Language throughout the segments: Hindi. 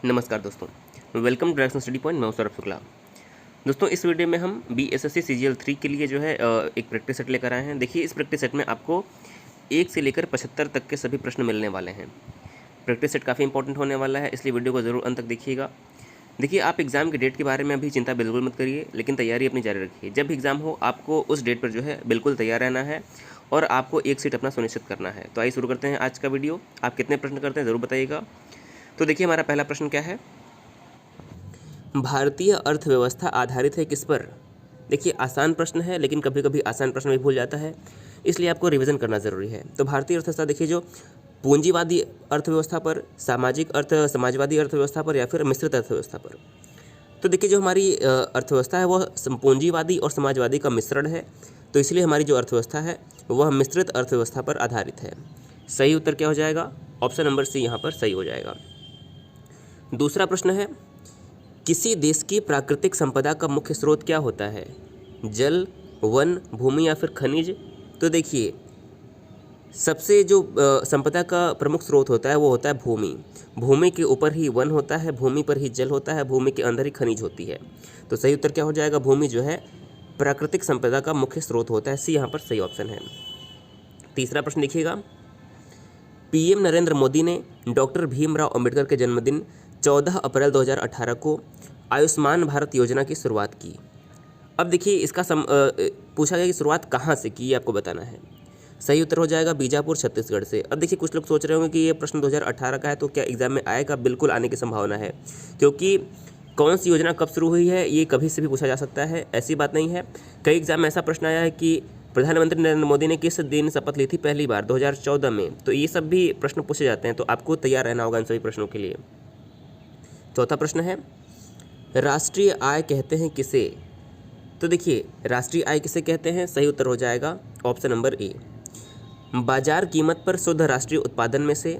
नमस्कार दोस्तों, welcome to Direction Study Point. मैं हूं सौरभ शुक्ला। दोस्तों, इस वीडियो में हम BSSC CGL 3 के लिए जो है एक प्रैक्टिस सेट लेकर आए हैं। देखिए, इस प्रैक्टिस सेट में आपको 1 से लेकर 75 तक के सभी प्रश्न मिलने वाले हैं। प्रैक्टिस सेट काफ़ी इंपॉर्टेंट होने वाला है, इसलिए वीडियो को ज़रूर अंत तक देखिएगा। देखिए, आप एग्ज़ाम की डेट के बारे में अभी चिंता बिल्कुल मत करिए, लेकिन तैयारी अपनी जारी रखिए। जब भी एग्ज़ाम हो, आपको उस डेट पर जो है बिल्कुल तैयार रहना है और आपको एक सीट अपना सुनिश्चित करना है। तो आइए शुरू करते हैं आज का वीडियो। आप कितने प्रश्न करते हैं ज़रूर बताइएगा। तो देखिए, हमारा पहला प्रश्न क्या है। भारतीय अर्थव्यवस्था आधारित है किस पर। देखिए, आसान प्रश्न है, लेकिन कभी कभी आसान प्रश्न भी भूल जाता है, इसलिए आपको रिवीजन करना ज़रूरी है। तो भारतीय अर्थव्यवस्था देखिए, जो पूंजीवादी अर्थव्यवस्था पर, समाजवादी अर्थव्यवस्था पर, या फिर मिश्रित अर्थव्यवस्था पर। तो देखिए, जो हमारी अर्थव्यवस्था है वह पूंजीवादी और समाजवादी का मिश्रण है, तो इसलिए हमारी जो अर्थव्यवस्था है वह मिश्रित अर्थव्यवस्था पर आधारित है। सही उत्तर क्या हो जाएगा? ऑप्शन नंबर सी यहाँ पर सही हो जाएगा। दूसरा प्रश्न है, किसी देश की प्राकृतिक संपदा का मुख्य स्रोत क्या होता है? जल, वन, भूमि या फिर खनिज। तो देखिए, सबसे जो संपदा का प्रमुख स्रोत होता है वो होता है भूमि। भूमि के ऊपर ही वन होता है, भूमि पर ही जल होता है, भूमि के अंदर ही खनिज होती है। तो सही उत्तर क्या हो जाएगा? भूमि जो है प्राकृतिक संपदा का मुख्य स्रोत होता है। सी यहाँ पर सही ऑप्शन है। तीसरा प्रश्न देखिएगा, PM नरेंद्र मोदी ने डॉक्टर भीमराव अंबेडकर के जन्मदिन 14 अप्रैल 2018 को आयुष्मान भारत योजना की शुरुआत की। अब देखिए, इसका पूछा गया कि शुरुआत कहाँ से की, ये आपको बताना है। सही उत्तर हो जाएगा बीजापुर, छत्तीसगढ़ से। अब देखिए, कुछ लोग सोच रहे होंगे कि ये प्रश्न 2018 का है, तो क्या एग्जाम में आएगा? बिल्कुल आने की संभावना है, क्योंकि कौन सी योजना कब शुरू हुई है ये कभी से भी पूछा जा सकता है, ऐसी बात नहीं है। कई एग्जाम में ऐसा प्रश्न आया है कि प्रधानमंत्री नरेंद्र मोदी ने किस दिन शपथ ली थी पहली बार? 2014 में। तो ये सब भी प्रश्न पूछे जाते हैं, तो आपको तैयार रहना होगा इन सभी प्रश्नों के लिए। चौथा प्रश्न है, राष्ट्रीय आय कहते हैं किसे? तो देखिए, राष्ट्रीय आय किसे कहते हैं? सही उत्तर हो जाएगा ऑप्शन नंबर ए। बाजार कीमत पर शुद्ध राष्ट्रीय उत्पादन में से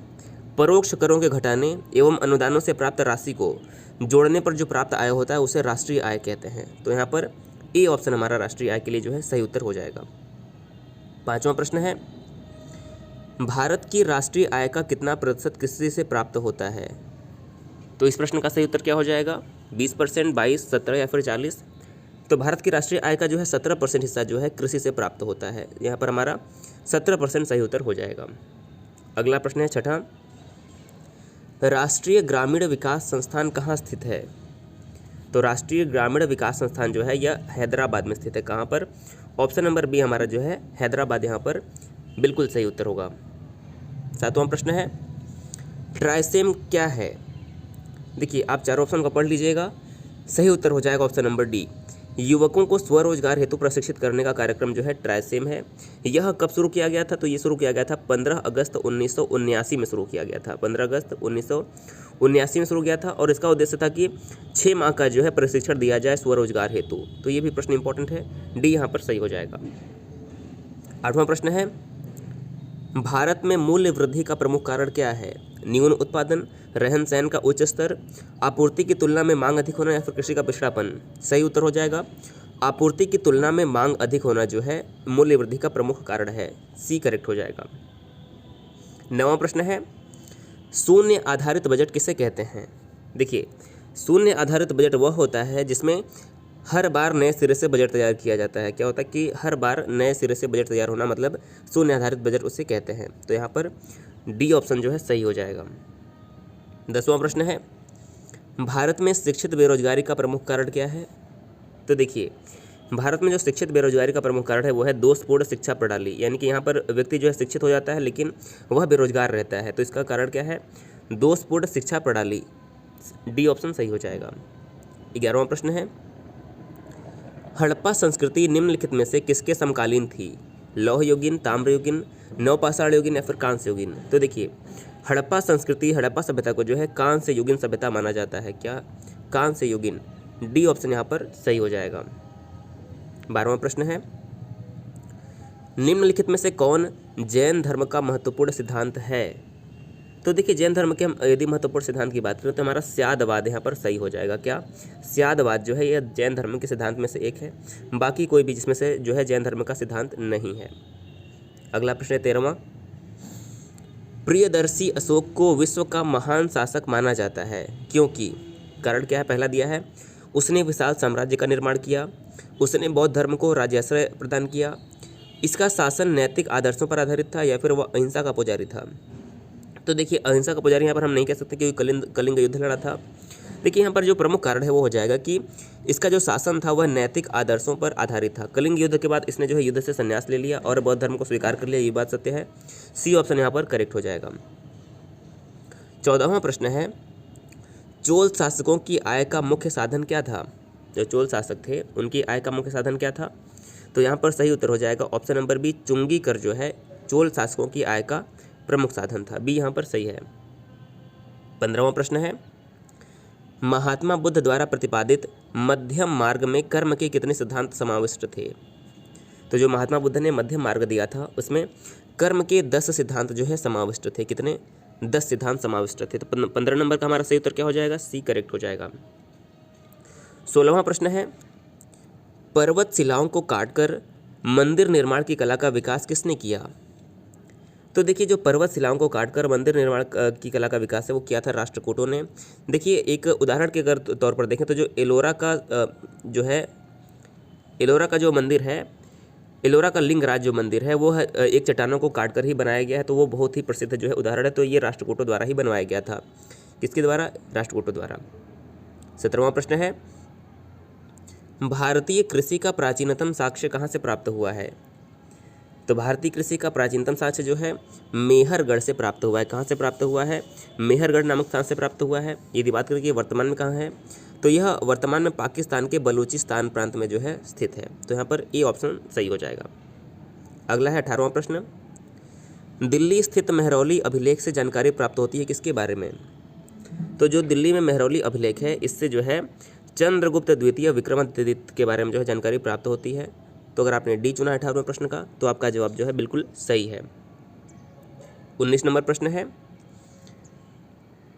परोक्ष करों के घटाने एवं अनुदानों से प्राप्त राशि को जोड़ने पर जो प्राप्त आय होता है उसे राष्ट्रीय आय कहते हैं। तो यहाँ पर ए ऑप्शन हमारा राष्ट्रीय आय के लिए जो है सही उत्तर हो जाएगा। पांचवा प्रश्न है, भारत की राष्ट्रीय आय का कितना प्रतिशत कृषि से प्राप्त होता है? तो इस प्रश्न का सही उत्तर क्या हो जाएगा? 20%, 22, 17 या फिर 40। तो भारत की राष्ट्रीय आय का जो है 17% हिस्सा जो है कृषि से प्राप्त होता है। यहाँ पर हमारा 17% सही उत्तर हो जाएगा। अगला प्रश्न है छठा, राष्ट्रीय ग्रामीण विकास संस्थान कहाँ स्थित है? तो राष्ट्रीय ग्रामीण विकास संस्थान जो है यह हैदराबाद में स्थित है। कहाँ पर? ऑप्शन नंबर बी हमारा जो है हैदराबाद यहाँ पर बिल्कुल सही उत्तर होगा। सातवां प्रश्न है, ट्राइसेम क्या है? देखिए, आप चारों ऑप्शन को पढ़ लीजिएगा। सही उत्तर हो जाएगा ऑप्शन नंबर डी। युवकों को स्वरोजगार हेतु प्रशिक्षित करने का कार्यक्रम जो है ट्राइसेम है। यह कब शुरू किया गया था? तो ये शुरू किया गया था 15 अगस्त 1979 में शुरू किया गया था। 15 अगस्त 1979 में शुरू किया था, और इसका उद्देश्य था कि 6 माह का जो है प्रशिक्षण दिया जाए स्वरोजगार हेतु। तो ये भी प्रश्न इंपॉर्टेंट है, डी यहाँ पर सही हो जाएगा। आठवां प्रश्न है, भारत में मूल्य वृद्धि का प्रमुख कारण क्या है? न्यून उत्पादन, रहन सहन का उच्च स्तर, आपूर्ति की तुलना में मांग अधिक होना, या फिर कृषि का पिछड़ापन। सही उत्तर हो जाएगा आपूर्ति की तुलना में मांग अधिक होना जो है मूल्य वृद्धि का प्रमुख कारण है। सी करेक्ट हो जाएगा। नवां प्रश्न है, शून्य आधारित बजट किसे कहते हैं? देखिए, शून्य आधारित बजट वह होता है जिसमें हर बार नए सिरे से बजट तैयार किया जाता है। क्या होता है कि हर बार नए सिरे से बजट तैयार होना, मतलब शून्य आधारित बजट उसे कहते हैं। तो यहाँ पर डी ऑप्शन जो है सही हो जाएगा। 10वां प्रश्न है, भारत में शिक्षित बेरोजगारी का प्रमुख कारण क्या है? तो देखिए, भारत में जो शिक्षित बेरोजगारी का प्रमुख कारण है वो है दोषपूर्ण शिक्षा प्रणाली। यानी कि यहाँ पर व्यक्ति जो है शिक्षित हो जाता है लेकिन वह बेरोजगार रहता है। तो इसका कारण क्या है? दोषपूर्ण शिक्षा प्रणाली। डी ऑप्शन सही हो जाएगा। 11वां प्रश्न है, हड़प्पा संस्कृति निम्नलिखित में से किसके समकालीन थी? लौह युगीन, ताम्र युगीन, नवपाषाण युगीन या फिर कांस्य युगीन। तो देखिए, हड़प्पा संस्कृति, हड़प्पा सभ्यता को जो है कांस्य युगीन सभ्यता माना जाता है। क्या? कांस्य युगीन। डी ऑप्शन यहाँ पर सही हो जाएगा। 12वां प्रश्न है, निम्नलिखित में से कौन जैन धर्म का महत्वपूर्ण सिद्धांत है? तो देखिए, जैन धर्म के हम यदि महत्वपूर्ण सिद्धांत की बात करें तो हमारा स्यादवाद यहाँ पर सही हो जाएगा। क्या? स्यादवाद जो है यह जैन धर्म के सिद्धांत में से एक है। बाकी कोई भी जिसमें से जो है जैन धर्म का सिद्धांत नहीं है। अगला प्रश्न है 13वां, प्रियदर्शी अशोक को विश्व का महान शासक माना जाता है क्योंकि, कारण क्या है, पहला दिया है उसने विशाल साम्राज्य का निर्माण किया, उसने बौद्ध धर्म को राज्याश्रय प्रदान किया, इसका शासन नैतिक आदर्शों पर आधारित था, या फिर वह अहिंसा का पुजारी था। तो देखिए अहिंसा का पुजारी यहाँ पर हम नहीं कह सकते क्योंकि कलिंग युद्ध लड़ा था। देखिए यहाँ पर जो प्रमुख कारण है वो हो जाएगा कि इसका जो शासन था वह नैतिक आदर्शों पर आधारित था। कलिंग युद्ध के बाद इसने जो है युद्ध से संन्यास ले लिया और बौद्ध धर्म को स्वीकार कर लिया, ये बात सत्य है। सी ऑप्शन यहाँ पर करेक्ट हो जाएगा। 14वां प्रश्न है, चोल शासकों की आय का मुख्य साधन क्या था? जो चोल शासक थे उनकी आय का मुख्य साधन क्या था? तो यहाँ पर सही उत्तर हो जाएगा ऑप्शन नंबर बी, चुंगी कर जो है चोल शासकों की आय का प्रमुख साधन था। बी यहाँ पर सही है। 15वां प्रश्न है, महात्मा बुद्ध द्वारा प्रतिपादित मध्यम मार्ग में कर्म के कितने सिद्धांत समाविष्ट थे? तो जो महात्मा बुद्ध ने मध्यम मार्ग दिया था उसमें कर्म के 10 सिद्धांत जो है समाविष्ट थे। कितने? 10 सिद्धांत समाविष्ट थे। तो 15 नंबर का हमारा सही उत्तर क्या हो जाएगा? सी करेक्ट हो जाएगा। 16वां प्रश्न है, पर्वत शिलाओं को काटकर मंदिर निर्माण की कला का विकास किसने किया? तो देखिए जो पर्वत शिलाओं को काटकर मंदिर निर्माण की कला का विकास है वो किया था राष्ट्रकूटों ने। देखिए एक उदाहरण के अगर तौर पर देखें तो जो एलोरा का जो मंदिर है, एलोरा का लिंगराज जो मंदिर है वो है एक चट्टानों को काटकर ही बनाया गया है। तो वो बहुत ही प्रसिद्ध जो है उदाहरण है। तो ये राष्ट्रकूटों द्वारा ही बनवाया गया था। किसके द्वारा? राष्ट्रकूटों द्वारा। 17वां प्रश्न है, भारतीय कृषि का प्राचीनतम साक्ष्य कहाँ से प्राप्त हुआ है? तो भारतीय कृषि का प्राचीनतम साक्ष्य जो है मेहरगढ़ से प्राप्त हुआ है। कहाँ से प्राप्त हुआ है? मेहरगढ़ नामक स्थान से प्राप्त हुआ है। यदि बात करें कि वर्तमान में कहाँ है, तो यह वर्तमान में पाकिस्तान के बलूचिस्तान प्रांत में जो है स्थित है। तो यहाँ पर ए ऑप्शन सही हो जाएगा। अगला है 18वां प्रश्न, दिल्ली स्थित मेहरौली अभिलेख से जानकारी प्राप्त होती है किसके बारे में? तो जो दिल्ली में मेहरौली अभिलेख है इससे जो है चंद्रगुप्त द्वितीय विक्रमादित्य के बारे में जो है जानकारी प्राप्त होती है। तो अगर आपने डी चुना 18वें प्रश्न का तो आपका जवाब जो है बिल्कुल सही है। 19 नंबर प्रश्न है,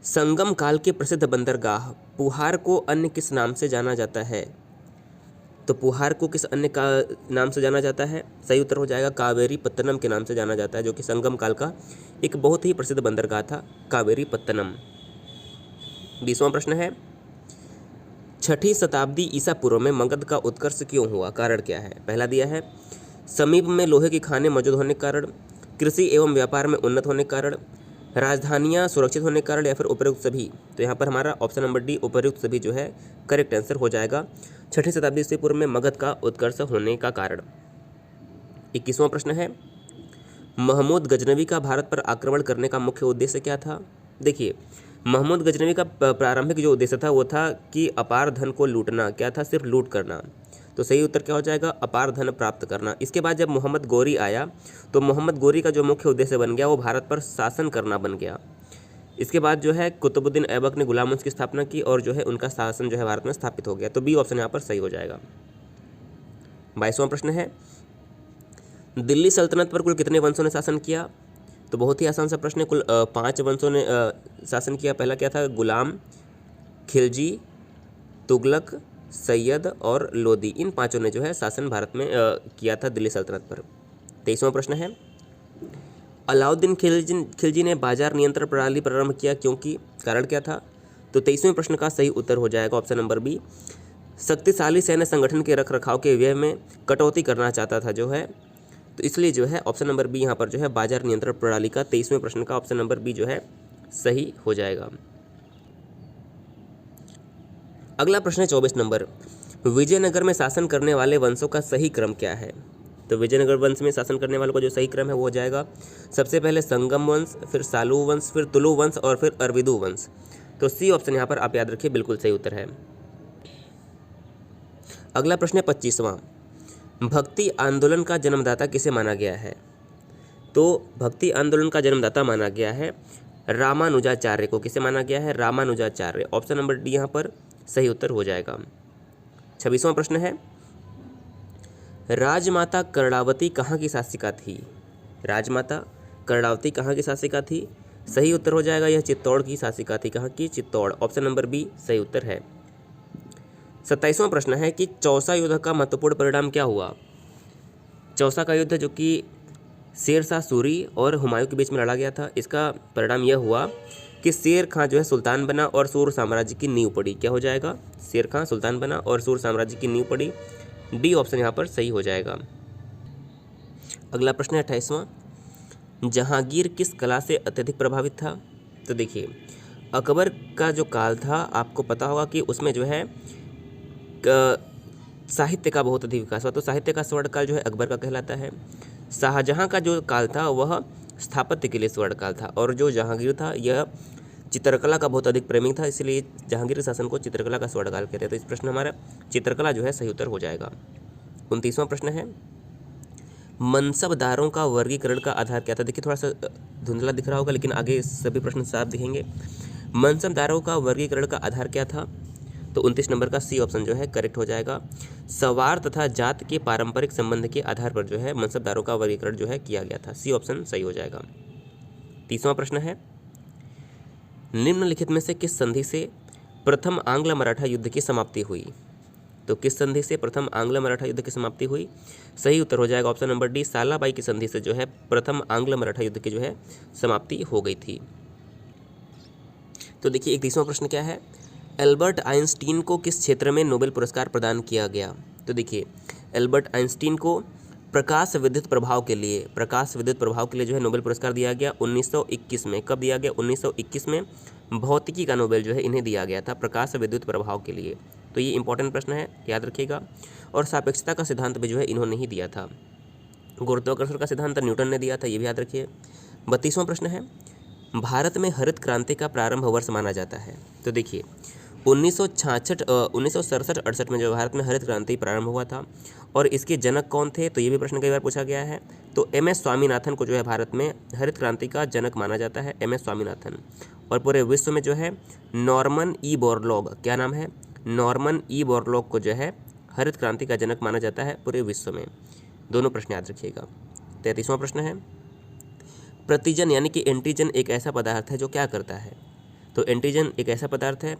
संगम काल के प्रसिद्ध बंदरगाह पुहार को अन्य किस नाम से जाना जाता है? तो पुहार को किस अन्य का नाम से जाना जाता है? सही उत्तर हो जाएगा कावेरी पत्तनम के नाम से जाना जाता है, जो कि संगम काल का एक बहुत ही प्रसिद्ध बंदरगाह था, कावेरी पत्तनम। 20वां प्रश्न है, 6ठी शताब्दी ईसा पूर्व में मगध का उत्कर्ष क्यों हुआ? कारण क्या है? पहला दिया है समीप में लोहे की खानें मौजूद होने के कारण, कृषि एवं व्यापार में उन्नत होने के कारण, राजधानियां सुरक्षित होने के कारण, या फिर उपयुक्त सभी। तो यहाँ पर हमारा ऑप्शन नंबर डी उपयुक्त सभी जो है करेक्ट आंसर हो जाएगा। 6ठी शताब्दी ईसा पूर्व में मगध का उत्कर्ष होने का कारण। 21वां प्रश्न है, महमूद गजनवी का भारत पर आक्रमण करने का मुख्य उद्देश्य क्या था? देखिए महमूद गजनवी का प्रारंभिक जो उद्देश्य था वो था कि अपार धन को लूटना। क्या था? सिर्फ लूट करना। तो सही उत्तर क्या हो जाएगा? अपार धन प्राप्त करना। इसके बाद जब मोहम्मद गोरी आया तो मोहम्मद गोरी का जो मुख्य उद्देश्य बन गया वो भारत पर शासन करना बन गया। इसके बाद जो है कुतुबुद्दीन ऐबक ने गुलाम वंश की स्थापना की और जो है उनका शासन जो है भारत में स्थापित हो गया। तो बी ऑप्शन यहाँ पर सही हो जाएगा। 22वां प्रश्न है, दिल्ली सल्तनत पर कुल कितने वंशों ने शासन किया? तो बहुत ही आसान सा प्रश्न है। कुल 5 वंशों ने शासन किया। पहला क्या था? गुलाम, खिलजी, तुगलक, सैयद और लोदी। इन 5 ने जो है शासन भारत में किया था दिल्ली सल्तनत पर। 23वां प्रश्न है, अलाउद्दीन खिलजी ने बाजार नियंत्रण प्रणाली प्रारंभ किया क्योंकि? कारण क्या था? तो 23वें प्रश्न का सही उत्तर हो जाएगा ऑप्शन नंबर बी, शक्तिशाली सैन्य संगठन के रखरखाव के व्यय में कटौती करना चाहता था जो है, तो इसलिए जो है ऑप्शन नंबर बी यहाँ पर जो है बाजार नियंत्रण प्रणाली का 23वें प्रश्न का ऑप्शन नंबर बी जो है सही हो जाएगा। अगला प्रश्न है 24 नंबर, विजयनगर में शासन करने वाले वंशों का सही क्रम क्या है? तो विजयनगर वंश में शासन करने वालों का जो सही क्रम है वो हो जाएगा सबसे पहले संगम वंश, फिर सालू वंश, फिर तुलु वंश और फिर अरविदु वंश। तो सी ऑप्शन यहाँ पर आप याद रखिए बिल्कुल सही उत्तर है। अगला प्रश्न है 25वां, भक्ति आंदोलन का जन्मदाता किसे माना गया है? तो भक्ति आंदोलन का जन्मदाता माना गया है रामानुजाचार्य को। किसे माना गया है? रामानुजाचार्य। ऑप्शन नंबर डी यहाँ पर सही उत्तर हो जाएगा। 26वां प्रश्न है, राजमाता कर्णावती कहाँ की शासिका थी? राजमाता कर्णावती कहाँ की शासिका थी? सही उत्तर हो जाएगा यह चित्तौड़ की शासिका थी। कहाँ की? चित्तौड़। ऑप्शन नंबर बी सही उत्तर है। 27वां प्रश्न है कि चौसा युद्ध का महत्वपूर्ण परिणाम क्या हुआ? चौसा का युद्ध जो कि शेर शाह सूरी और हुमायूं के बीच में लड़ा गया था। इसका परिणाम यह हुआ कि शेर खां जो है सुल्तान बना और सूर साम्राज्य की नींव पड़ी। क्या हो जाएगा? शेर खां सुल्तान बना और सूर साम्राज्य की नींव पड़ी। डी ऑप्शन यहाँ पर सही हो जाएगा। अगला प्रश्न है 28वां, जहांगीर किस कला से अत्यधिक प्रभावित था? तो देखिए, अकबर का जो काल था आपको पता होगा कि उसमें जो है साहित्य का बहुत अधिक विकास हुआ, तो साहित्य का स्वर्ण काल जो है अकबर का कहलाता है। शाहजहां का जो काल था वह स्थापत्य के लिए स्वर्ण काल था, और जो जहांगीर था यह चित्रकला का बहुत अधिक प्रेमी था, इसलिए जहांगीर शासन को चित्रकला का स्वर्ण काल कहते हैं। तो इस प्रश्न हमारा चित्रकला जो है सही उत्तर हो जाएगा। 29वां प्रश्न है, मनसबदारों का वर्गीकरण का आधार क्या था? देखिए, थोड़ा सा धुंधला दिख रहा होगा, लेकिन आगे सभी प्रश्न साफ दिखेंगे। मनसबदारों का वर्गीकरण का आधार क्या था? तो 29 नंबर का सी ऑप्शन जो है करेक्ट हो जाएगा। सवार तथा जात के पारंपरिक संबंध के आधार पर जो है मनसबदारों का वर्गीकरण जो है किया गया था। सी ऑप्शन सही हो जाएगा। 30वां प्रश्न है, निम्नलिखित में से किस संधि से प्रथम आंग्ल मराठा युद्ध की समाप्ति हुई? तो किस संधि से प्रथम आंग्ल मराठा युद्ध की समाप्ति हुई? सही उत्तर हो जाएगा ऑप्शन नंबर डी, सालाबाई की संधि से जो है प्रथम आंग्ल मराठा युद्ध की जो है समाप्ति हो गई थी। तो देखिए 31वां प्रश्न क्या है, एल्बर्ट आइंस्टीन को किस क्षेत्र में नोबेल पुरस्कार प्रदान किया गया? तो देखिए, एल्बर्ट आइंस्टीन को प्रकाश विद्युत प्रभाव के लिए जो है नोबेल पुरस्कार दिया गया 1921 में। कब दिया गया? 1921 में भौतिकी का नोबेल जो है इन्हें दिया गया था प्रकाश विद्युत प्रभाव के लिए। तो ये इंपॉर्टेंट प्रश्न है, याद रखिएगा। और सापेक्षता का सिद्धांत भी जो है इन्होंने ही दिया था। गुरुत्वाकर्षण का सिद्धांत न्यूटन ने दिया था, ये भी याद रखिए। 32वां प्रश्न है, भारत में हरित क्रांति का प्रारंभ वर्ष माना जाता है? तो देखिए 1967-68 में जो भारत में हरित क्रांति प्रारंभ हुआ था, और इसके जनक कौन थे? तो ये भी प्रश्न कई बार पूछा गया है। तो MS स्वामीनाथन को जो है भारत में हरित क्रांति का जनक माना जाता है, MS स्वामीनाथन। और पूरे विश्व में जो है नॉर्मन ई बोरलॉग, क्या नाम है? नॉर्मन ई बोरलॉग को जो है हरित क्रांति का जनक माना जाता है पूरे विश्व में। दोनों प्रश्न याद रखिएगा। 33वां प्रश्न है, प्रतिजन यानी कि एंटीजन एक ऐसा पदार्थ है जो क्या करता है? तो एंटीजन एक ऐसा पदार्थ है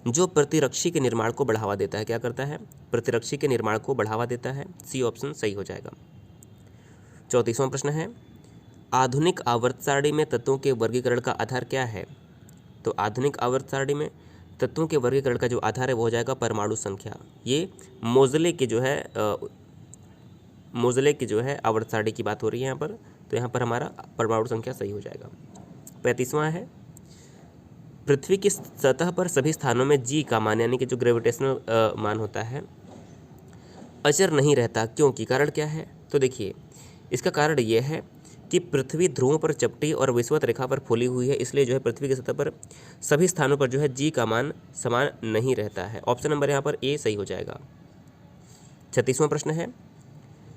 जो प्रतिरक्षी के निर्माण को बढ़ावा देता है। क्या करता है? प्रतिरक्षी के निर्माण को बढ़ावा देता है। सी ऑप्शन सही हो जाएगा। 34वां प्रश्न है, आधुनिक आवर्त सारणी में तत्वों के वर्गीकरण का आधार क्या है? तो आधुनिक आवर्त सारणी में तत्वों के वर्गीकरण का जो आधार है वो हो जाएगा परमाणु संख्या। ये मोजले की जो है आवर्त सारणी की बात हो रही है यहाँ पर, तो यहाँ पर हमारा परमाणु संख्या सही हो जाएगा। 35वां है, पृथ्वी की सतह पर सभी स्थानों में जी का मान यानी कि जो ग्रेविटेशनल मान होता है अचर नहीं रहता, क्योंकि कारण क्या है? तो देखिए, इसका कारण ये है कि पृथ्वी ध्रुवों पर चपटी और विषुवत रेखा पर फूली हुई है, इसलिए जो है पृथ्वी की सतह पर सभी स्थानों पर जो है जी का मान समान नहीं रहता है। ऑप्शन नंबर यहाँ पर ए सही हो जाएगा। 36वां प्रश्न है,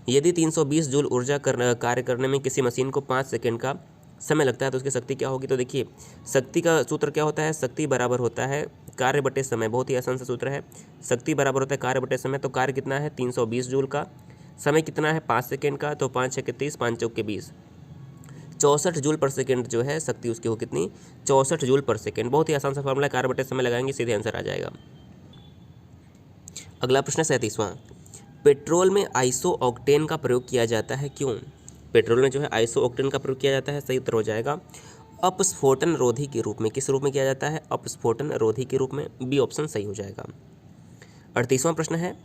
यदि 320 जूल ऊर्जा कार्य करने में किसी मशीन को 5 सेकेंड का समय लगता है तो उसकी शक्ति क्या होगी? तो देखिए, शक्ति का सूत्र क्या होता है? शक्ति बराबर होता है कार्य बटे समय। बहुत ही आसान सा सूत्र है। शक्ति बराबर होता है कार्य बटे समय। तो कार्य कितना है? 320 जूल का। समय कितना है? 5 सेकेंड का। तो 5 6 30, 5 चौक 20, 64 जूल पर सेकेंड जो है शक्ति उसकी हो कितनी? 64 जूल पर सेकेंड। बहुत ही आसान सा फॉर्मूला, कार्य बटे समय लगाएंगे सीधे आंसर आ जाएगा। अगला प्रश्न 37वां, पेट्रोल में आइसो ऑक्टेन का प्रयोग किया जाता है, क्यों? पेट्रोल में जो है आइसो ऑक्टेन का प्रयोग किया जाता है, सही उत्तर हो जाएगा अपस्फोटन रोधी के रूप में। किस रूप में किया जाता है? अपस्फोटन रोधी के रूप में। बी ऑप्शन सही हो जाएगा। 38वां प्रश्न है,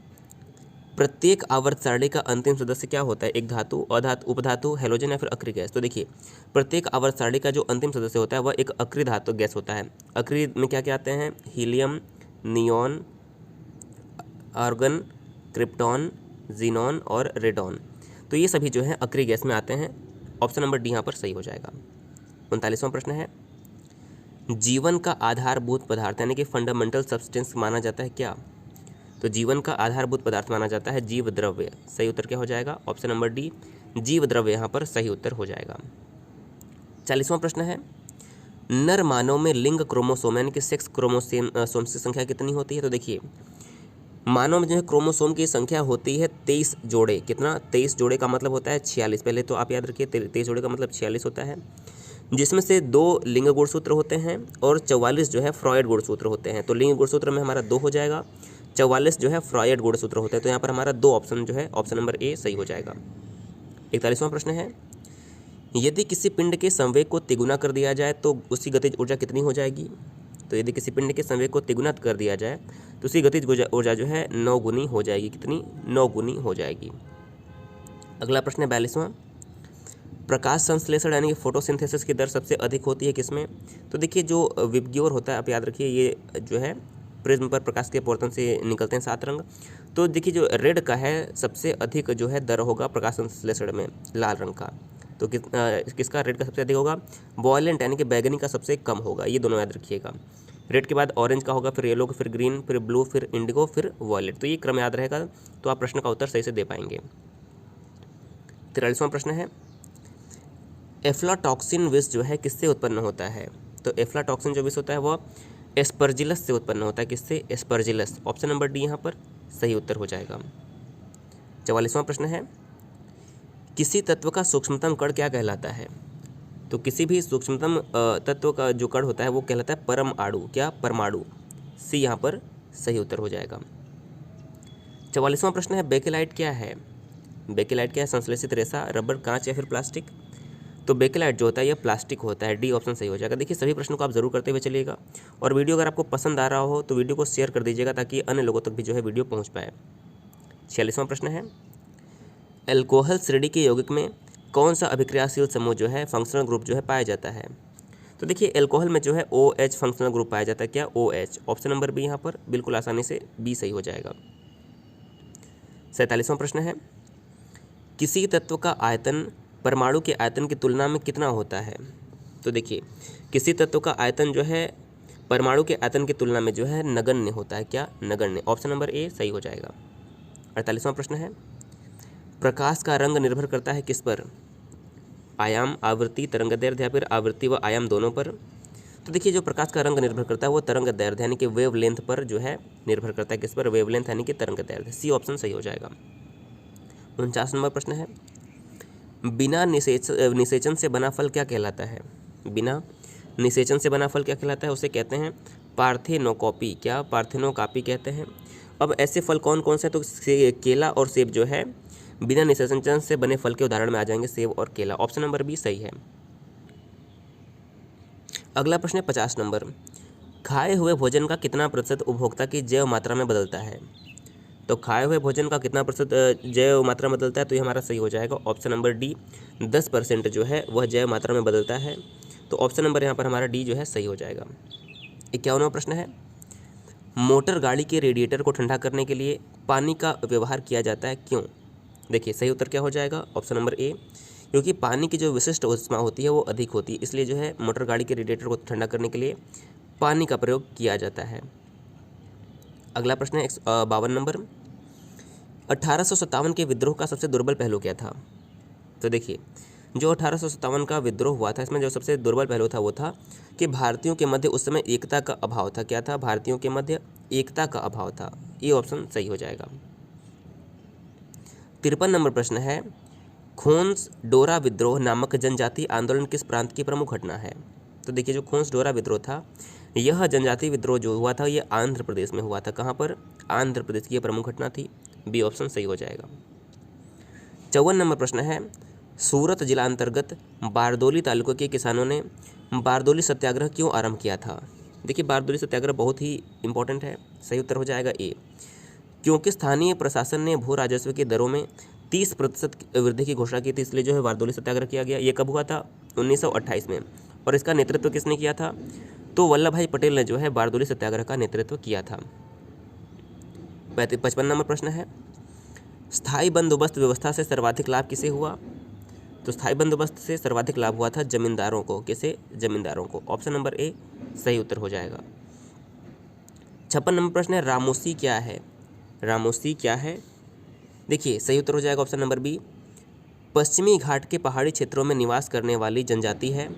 प्रत्येक आवर्त सारणी का अंतिम सदस्य क्या होता है? एक धातु, अधातु, उपधातु, हैलोजन या फिर अक्रिय गैस? तो देखिए, प्रत्येक आवर्त सारणी का जो अंतिम सदस्य होता है वह एक अक्रिय धातु गैस होता है। अक्रिय में क्या क्या आते हैं? Helium, neon, argon, krypton, xenon और रेडॉन। तो ये सभी जो है अक्रिय गैस में आते हैं। ऑप्शन नंबर डी यहाँ पर सही हो जाएगा। 39वां प्रश्न है, जीवन का आधारभूत पदार्थ यानी कि फंडामेंटल सब्सटेंस माना जाता है क्या? तो जीवन का आधारभूत पदार्थ माना जाता है जीव द्रव्य। सही उत्तर क्या हो जाएगा? ऑप्शन नंबर डी, जीव द्रव्य यहाँ पर सही उत्तर हो जाएगा। 40वां प्रश्न है, नर मानव में लिंग क्रोमोसोम यानी कि सेक्स क्रोमोसोम की संख्या कितनी होती है? तो देखिए, मानव में जो है क्रोमोसोम की संख्या होती है 23 जोड़े। कितना? 23 जोड़े का मतलब होता है 46। पहले तो आप याद रखिए 23 जोड़े का मतलब 46 होता है, जिसमें से 2 लिंग गुणसूत्र होते हैं और 44 जो है फ्रॉयड गुणसूत्र होते हैं। तो लिंग गुणसूत्र में हमारा 2 हो जाएगा, 44 जो है फ्रॉयड गुणसूत्र होते हैं। तो यहाँ पर हमारा 2 ऑप्शन जो है ऑप्शन नंबर ए सही हो जाएगा। 41वां प्रश्न है, यदि किसी पिंड के संवेग को तिगुना कर दिया जाए तो उसकी गतिज ऊर्जा कितनी हो जाएगी? तो यदि किसी पिंड के संवेग को तिगुना कर दिया जाए तो उसकी गतिज ऊर्जा जो है 9 गुनी हो जाएगी। कितनी? 9 गुनी हो जाएगी। अगला प्रश्न है 42वां। प्रकाश संश्लेषण यानी कि फोटोसिंथेसिस की दर सबसे अधिक होती है किसमें? तो देखिए जो विबग्योर होता है, आप याद रखिए, ये जो है प्रिज्म पर प्रकाश के अपवर्तन से निकलते हैं 7 रंग। तो देखिए जो रेड का है सबसे अधिक जो है दर होगा प्रकाश संश्लेषण में लाल रंग का। तो किसका रेड का सबसे अधिक होगा? वॉयलेंट यानी कि बैगनी का सबसे कम होगा। ये दोनों याद रखिएगा। रेड के बाद ऑरेंज का होगा, फिर येलो, फिर ग्रीन, फिर ब्लू, फिर इंडिगो, फिर वॉयलेट। तो ये क्रम याद रहेगा तो आप प्रश्न का उत्तर सही से दे पाएंगे। 43वां प्रश्न है एफ्लाटॉक्सिन विष जो है किससे उत्पन्न होता है? तो एफ्लाटॉक्सिन जो विष होता है वो एस्परजिलस से उत्पन्न होता है। किससे? एस्परजिलस। ऑप्शन नंबर डी यहाँ पर सही उत्तर हो जाएगा। 44वां प्रश्न है किसी तत्व का सूक्ष्मतम कण क्या कहलाता है? तो किसी भी सूक्ष्मतम तत्व का जो कण होता है वो कहलाता है परमाणु। क्या? परमाणु। सी यहाँ पर सही उत्तर हो जाएगा। 44वां प्रश्न है बेकेलाइट क्या है? बेकेलाइट क्या है? संश्लेषित रेशा, रबर, कांच या फिर प्लास्टिक? तो बेकेलाइट जो होता है यह प्लास्टिक होता है। डी ऑप्शन सही हो जाएगा। देखिए सभी प्रश्नों को आप जरूर करते हुए चलिएगा और वीडियो अगर आपको पसंद आ रहा हो तो वीडियो को शेयर कर दीजिएगा ताकि अन्य लोगों तक भी जो है वीडियो पहुँच पाए। 46वां प्रश्न है एल्कोहल श्रेणी के यौगिक में कौन सा अभिक्रियाशील समूह जो है फंक्शनल ग्रुप जो है पाया जाता है? तो देखिए एल्कोहल में जो है OH फंक्शनल ग्रुप पाया जाता है। क्या? OH। ऑप्शन नंबर बी यहाँ पर बिल्कुल आसानी से बी सही हो जाएगा। 47वां प्रश्न है किसी तत्व का आयतन परमाणु के आयतन की तुलना में कितना होता है? तो देखिए किसी तत्व का आयतन जो है परमाणु के आयतन की तुलना में जो है नगण्य होता है। क्या? नगण्य। ऑप्शन नंबर ए सही हो जाएगा। 48वां प्रश्न है प्रकाश का रंग निर्भर करता है किस पर? आयाम, आवृत्ति, तरंगदैर्ध्य या फिर आवृत्ति व आयाम दोनों पर? तो देखिए जो प्रकाश का रंग निर्भर करता है वो तरंगदैर्ध्य यानी कि वेव लेंथ पर जो है निर्भर करता है। किस पर? वेव लेंथ यानी कि तरंगदैर्ध्य। सी ऑप्शन सही हो जाएगा। 49 नंबर प्रश्न है बिना निषेचन से बना फल क्या कहलाता है? बिना निषेचन से बना फल क्या कहलाता है? उसे कहते हैं पार्थेनोकॉपी। क्या? पार्थेनोकॉपी कहते हैं। अब ऐसे फल कौन कौन से? तो केला और सेब जो है बिना निषेचन से बने फल के उदाहरण में आ जाएंगे सेब और केला। ऑप्शन नंबर बी सही है। अगला प्रश्न है 50 नंबर खाए हुए भोजन का कितना प्रतिशत उपभोक्ता की जैव मात्रा में बदलता है? तो खाए हुए भोजन का कितना प्रतिशत जैव मात्रा में बदलता है? तो ये हमारा सही हो जाएगा। ऑप्शन नंबर डी 10% जो है वह जैव मात्रा में बदलता है। तो ऑप्शन नंबर यहाँ पर हमारा डी जो है सही हो जाएगा। 51वां प्रश्न है मोटर गाड़ी के रेडिएटर को ठंडा करने के लिए पानी का व्यवहार किया जाता है क्यों? देखिए सही उत्तर क्या हो जाएगा? ऑप्शन नंबर ए क्योंकि पानी की जो विशिष्ट ऊष्मा होती है वो अधिक होती है, इसलिए जो है मोटर गाड़ी के रेडिएटर को ठंडा करने के लिए पानी का प्रयोग किया जाता है। अगला प्रश्न है 52 नंबर 1857 के विद्रोह का सबसे दुर्बल पहलू क्या था? तो देखिए जो 1857 का विद्रोह हुआ था इसमें जो सबसे दुर्बल पहलू था वो था कि भारतीयों के मध्य उस समय एकता का अभाव था। क्या था? भारतीयों के मध्य एकता का अभाव था। ये ऑप्शन सही हो जाएगा। 53 नंबर प्रश्न है खोंस डोरा विद्रोह नामक जनजातीय आंदोलन किस प्रांत की प्रमुख घटना है? तो देखिए जो खोंस डोरा विद्रोह था यह जनजातीय विद्रोह जो हुआ था ये आंध्र प्रदेश में हुआ था। कहाँ पर? आंध्र प्रदेश की यह प्रमुख घटना थी। बी ऑप्शन सही हो जाएगा। 54 नंबर प्रश्न है सूरत जिला अंतर्गत बारदोली तालुके के किसानों ने बारदोली सत्याग्रह क्यों आरंभ किया था? देखिए बारदोली सत्याग्रह बहुत ही इंपॉर्टेंट है। सही उत्तर हो जाएगा ए क्योंकि स्थानीय प्रशासन ने भू राजस्व की दरों में 30% वृद्धि की घोषणा की थी, इसलिए जो है बारदोली सत्याग्रह किया गया। ये कब हुआ था? 1928 में। और इसका नेतृत्व किसने किया था? तो वल्लभ भाई पटेल ने जो है बारदोली सत्याग्रह का नेतृत्व किया था। 55 नंबर प्रश्न है स्थायी बंदोबस्त व्यवस्था से सर्वाधिक लाभ किसे हुआ? तो स्थायी बंदोबस्त से सर्वाधिक लाभ हुआ था जमींदारों को। किसे? जमींदारों को। ऑप्शन नंबर ए सही उत्तर हो जाएगा। 56 नंबर प्रश्न है रामोसी क्या है? रामोसी क्या है? देखिए सही उत्तर हो जाएगा ऑप्शन नंबर बी पश्चिमी घाट के पहाड़ी क्षेत्रों में निवास करने वाली जनजाति है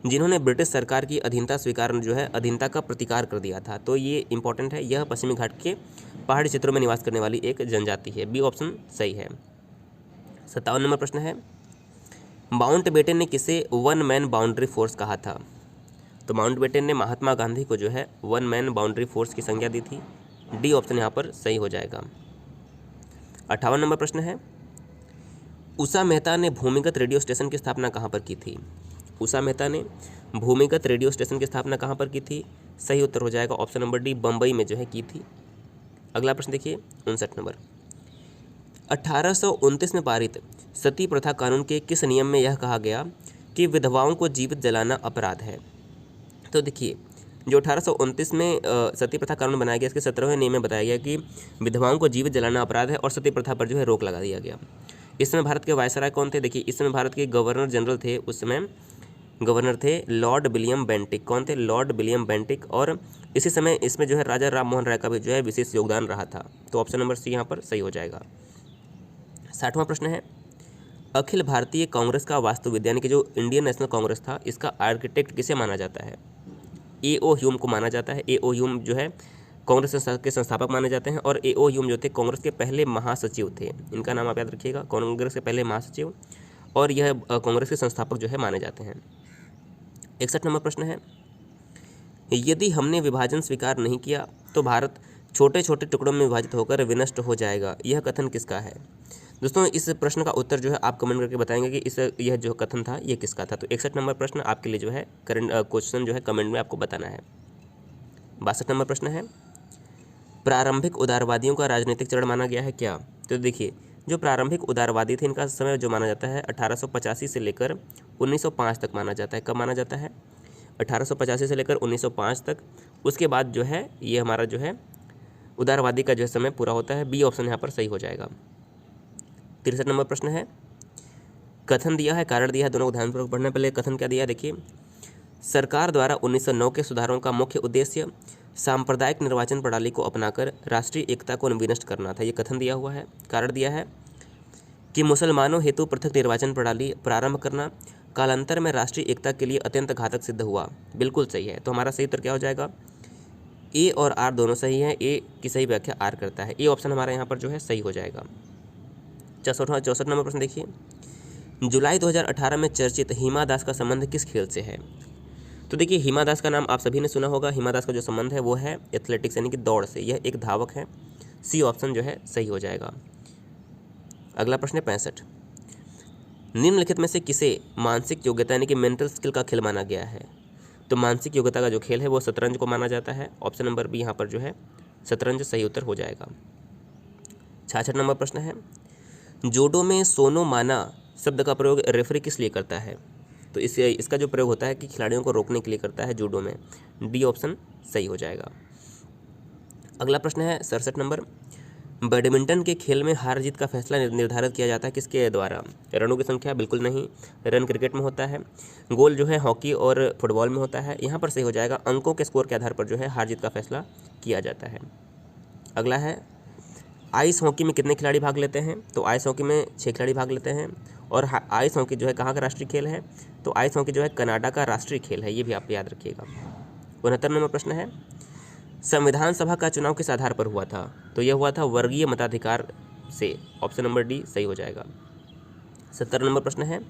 जिन्होंने ब्रिटिश सरकार की अधीनता स्वीकार जो है अधीनता का प्रतिकार कर दिया था। तो ये इंपॉर्टेंट है, यह पश्चिमी घाट के पहाड़ी क्षेत्रों में निवास करने वाली एक जनजाति है। बी ऑप्शन सही है। 57 नंबर प्रश्न है माउंटबेटन ने किसे वन मैन बाउंड्री फोर्स कहा था? तो माउंटबेटन ने महात्मा गांधी को जो है वन मैन बाउंड्री फोर्स की संज्ञा दी थी। डी ऑप्शन यहाँ पर सही हो जाएगा। 58 नंबर प्रश्न है उषा मेहता ने भूमिगत रेडियो स्टेशन की स्थापना कहाँ पर की थी? उषा मेहता ने भूमिगत रेडियो स्टेशन की स्थापना कहाँ पर की थी? सही उत्तर हो जाएगा ऑप्शन नंबर डी, बम्बई में जो है की थी। अगला प्रश्न देखिए 59 नंबर। 1829 में पारित सती प्रथा कानून के किस नियम में यह कहा गया कि विधवाओं को जीवित जलाना अपराध है? तो देखिए, जो 1829 में सती प्रथा कानून बनाया गया, इसके 17वें नियम में बताया गया कि विधवाओं को जीवित जलाना अपराध है और सती प्रथा पर जो है रोक लगा दिया गया। इस समय भारत के वायसराय कौन थे? देखिए, इस समय भारत के गवर्नर जनरल थे, उस समय गवर्नर थे लॉर्ड विलियम बेंटिक। कौन थे? Lord William Bentinck. और इसी समय इसमें जो है राजा राम मोहन राय का भी जो है विशेष योगदान रहा था। तो ऑप्शन नंबर सी यहाँ पर सही हो जाएगा। 60वां प्रश्न है, अखिल भारतीय कांग्रेस का वास्तुविद यानी कि जो इंडियन नेशनल कांग्रेस था, इसका आर्किटेक्ट किसे माना जाता है? ए.ओ. ह्यूम को माना जाता है। ए.ओ. ह्यूम जो है कांग्रेस के संस्थापक माने जाते हैं और ए.ओ. ह्यूम जो थे कांग्रेस के पहले महासचिव थे। इनका नाम आप याद रखिएगा, कांग्रेस के पहले महासचिव, और यह कांग्रेस के संस्थापक जो है माने जाते हैं। 61 नंबर प्रश्न है, यदि हमने विभाजन स्वीकार नहीं किया तो भारत छोटे छोटे टुकड़ों में विभाजित होकर विनष्ट हो जाएगा, यह कथन किसका है? दोस्तों, इस प्रश्न का उत्तर जो है आप कमेंट करके बताएंगे कि यह जो कथन था ये किसका था। तो 61 नंबर प्रश्न आपके लिए जो है करंट क्वेश्चन जो है कमेंट में आपको बताना है। 62 नंबर प्रश्न है, प्रारंभिक उदारवादियों का राजनीतिक चरण माना गया है क्या? तो देखिए, जो प्रारंभिक उदारवादी थे इनका समय जो माना जाता है 1885 से लेकर 1905 तक माना जाता है। कब माना जाता है? 1885 से लेकर 1905 तक। उसके बाद जो है ये हमारा जो है उदारवादी का जो है समय पूरा होता है। बी ऑप्शन यहाँ पर सही हो जाएगा। 63 नंबर प्रश्न है, कथन दिया है, कारण दिया है, दोनों को ध्यानपूर्वक पढ़ना। पहले कथन क्या दिया है देखिए, सरकार द्वारा 1909 के सुधारों का मुख्य उद्देश्य सांप्रदायिक निर्वाचन प्रणाली को अपनाकर राष्ट्रीय एकता को विनष्ट करना था, ये कथन दिया हुआ है। कारण दिया है कि मुसलमानों हेतु पृथक निर्वाचन प्रणाली प्रारंभ करना कालांतर में राष्ट्रीय एकता के लिए अत्यंत घातक सिद्ध हुआ, बिल्कुल सही है। तो हमारा सही उत्तर क्या हो जाएगा? ए और आर दोनों सही है, ए की सही व्याख्या आर करता है। ए ऑप्शन हमारा यहाँ पर जो है सही हो जाएगा। 64 नंबर प्रश्न देखिए, जुलाई 2018 में चर्चित हिमा दास का संबंध किस खेल से है? तो देखिए, हिमा दास का नाम आप सभी ने सुना होगा। हिमा दास का जो संबंध है वो है एथलेटिक्स यानी कि दौड़ से, यह एक धावक है। सी ऑप्शन जो है सही हो जाएगा। अगला प्रश्न है 65, निम्नलिखित में से किसे मानसिक योग्यता यानी कि मेंटल स्किल का खेल माना गया है? तो मानसिक योग्यता का जो खेल है वो शतरंज को माना जाता है। ऑप्शन नंबर बी यहाँ पर जो है शतरंज सही उत्तर हो जाएगा। 66 नंबर प्रश्न है, जूडो में सोनो माना शब्द का प्रयोग रेफरी किस लिए करता है? तो इसका जो प्रयोग होता है कि खिलाड़ियों को रोकने के लिए करता है जूडो में। डी ऑप्शन सही हो जाएगा। अगला प्रश्न है 67 नंबर, बैडमिंटन के खेल में हार जीत का फैसला निर्धारित किया जाता है किसके द्वारा? रनों की संख्या? बिल्कुल नहीं, रन क्रिकेट में होता है। गोल जो है हॉकी और फुटबॉल में होता है। यहाँ पर सही हो जाएगा, अंकों के स्कोर के आधार पर जो है हार जीत का फैसला किया जाता है। अगला है, आइस हॉकी में कितने खिलाड़ी भाग लेते हैं? तो आइस हॉकी में 6 खिलाड़ी भाग लेते हैं। और आइस हॉकी जो है कहाँ का राष्ट्रीय खेल है? तो आइस हॉकी जो है कनाडा का राष्ट्रीय खेल है, ये भी आप याद रखिएगा। 69 नंबर प्रश्न है, संविधान सभा का चुनाव किस आधार पर हुआ था? तो यह हुआ था वर्गीय मताधिकार से। ऑप्शन नंबर डी सही हो जाएगा। 70 नंबर प्रश्न है,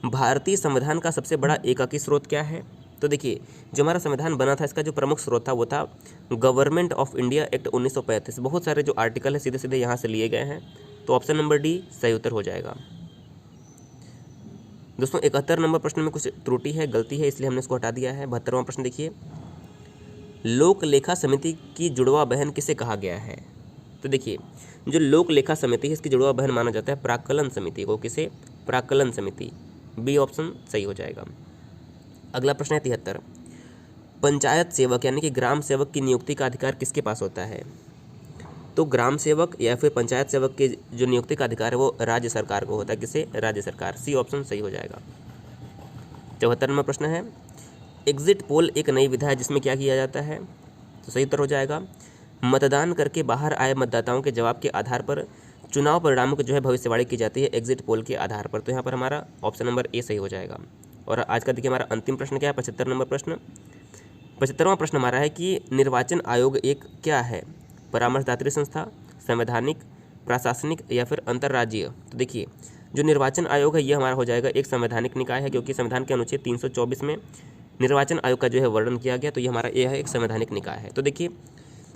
भारतीय संविधान का सबसे बड़ा एकाकी स्रोत क्या है? तो देखिए, जो हमारा संविधान बना था इसका जो प्रमुख स्रोत था वो था गवर्नमेंट ऑफ इंडिया एक्ट 1935। बहुत सारे जो आर्टिकल है सीधे सीधे यहाँ से लिए गए हैं। तो ऑप्शन नंबर डी सही उत्तर हो जाएगा। दोस्तों, 71 नंबर प्रश्न में कुछ त्रुटि है, गलती है, इसलिए हमने इसको हटा दिया है। 72वां प्रश्न देखिए, लोक लेखा समिति की जुड़वा बहन किसे कहा गया है? तो देखिए, जो लोक लेखा समिति है इसकी जुड़वा बहन माना जाता है प्राक्कलन समिति को। किसे? प्राक्कलन समिति। बी ऑप्शन सही हो जाएगा। अगला प्रश्न है 73, पंचायत सेवक यानी कि ग्राम सेवक की नियुक्ति का अधिकार किसके पास होता है? तो ग्राम सेवक या फिर पंचायत सेवक के जो नियुक्ति का अधिकार है वो राज्य सरकार को होता है। किसे? राज्य सरकार। सी ऑप्शन सही हो जाएगा। 74 नंबर प्रश्न है, एग्जिट पोल एक नई विधा है जिसमें क्या किया जाता है? तो सही उत्तर हो जाएगा, मतदान करके बाहर आए मतदाताओं के जवाब के आधार पर चुनाव परिणामों की जो है भविष्यवाणी की जाती है एग्जिट पोल के आधार पर। तो यहाँ पर हमारा ऑप्शन नंबर ए सही हो जाएगा। और आज का देखिए हमारा अंतिम प्रश्न क्या है, 75 नंबर प्रश्न। 75वां प्रश्न हमारा है कि निर्वाचन आयोग एक क्या है? परामर्शदात्री संस्था, संवैधानिक, प्रशासनिक या फिर अंतर्राज्यीय? तो देखिए, जो निर्वाचन आयोग है ये हमारा हो जाएगा एक संवैधानिक निकाय है, क्योंकि संविधान के अनुच्छेद 324 में निर्वाचन आयोग का जो है वर्णन किया गया। तो ये हमारा ये है एक संवैधानिक निकाय है। तो देखिए,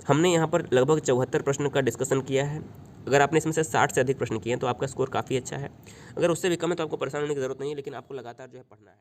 हमने यहाँ पर लगभग 74 प्रश्न का डिस्कशन किया है। अगर आपने इसमें से 60 से अधिक प्रश्न किए हैं तो आपका स्कोर काफ़ी अच्छा है। अगर उससे भी कम है तो आपको परेशान होने की ज़रूरत नहीं है, लेकिन आपको लगातार जो है पढ़ना है।